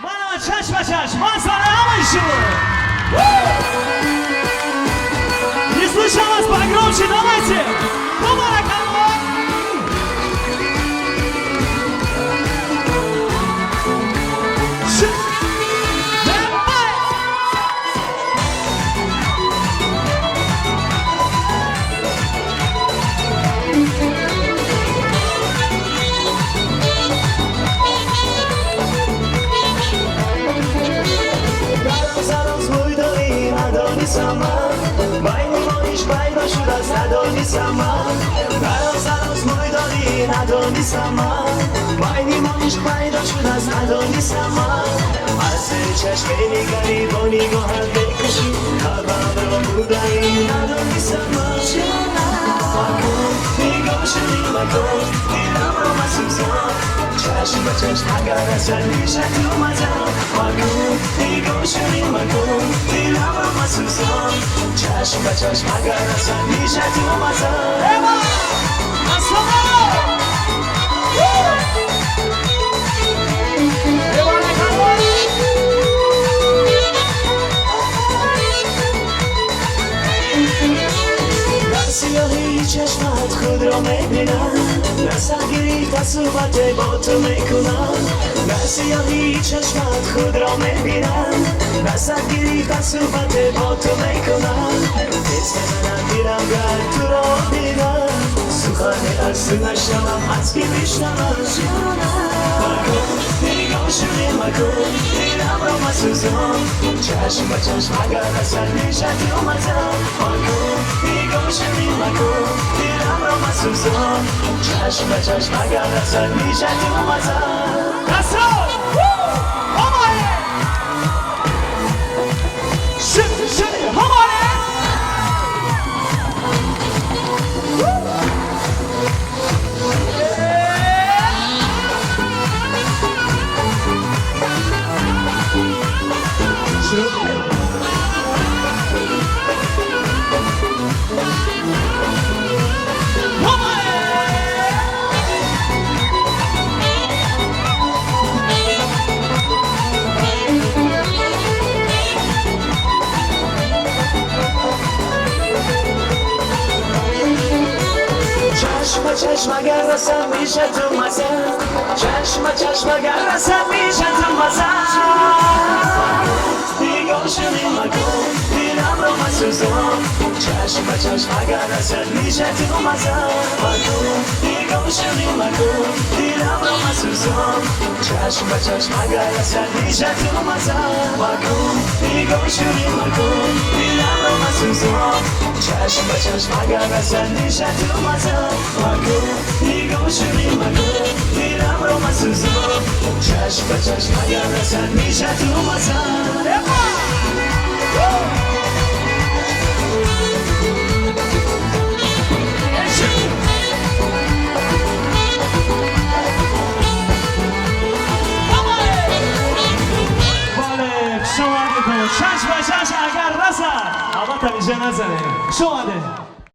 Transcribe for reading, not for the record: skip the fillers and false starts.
منو چشم به چشم منصانه همشون نیستوش هم از بگرام چی نامایتی مبارک الله ندانیستم من براز هنوز موی داری ندانیستم من باینی مانیش پیدا شد از ندانیستم من از چشم نگری با نگاهم بکشی قلبم رو بودایی ندانیستم من مکن نگاه شدی مکن دیدم رو مسوزم چشم به چشم اگر اصلا میشه تو مزم مکن نگاه شدی مکن دیدم رو مسوزم چشم به چشم اگر اصلا میشه تو مزم ایمان سیاهی چشمت خود را میبینم نسگیری تصوبت با تو میکنم در سیاهی چشمت خود را میبینم نسگیری تصوبت با تو میکنم دست بزنم میرم گر تو را بینم سخن از تو نشنوم از کی بشنوم نگاه شدی مکن دیدم را مسوزم چشم به چشم اگر اصلا میشه تو مزم نگاه شدی مکن دیدم را مسوزم چشم به چشم اگر اصلا میشه تو مزم دستان هماره شد هماره چشم اگر رسم میشه تو مزم چشم اگر رسم میشه تو مزم نگاه شدی مکن دیدم رو مسوزم چشم اگر رسم میشه تو مزم نگاه شدی مکن دیدم رو مسوزم چشم اگر رسم میشه تو مزم نگاه شدی مکن دیدم رو مسوزم چشم اگر رسم میشه تو مزم نگاه شدی مکن دیدم رو مسوزم چشم اگر رسم میشه تو مزم شما چشم به چشم اگر رسد اما تمیشه نزنه شما ده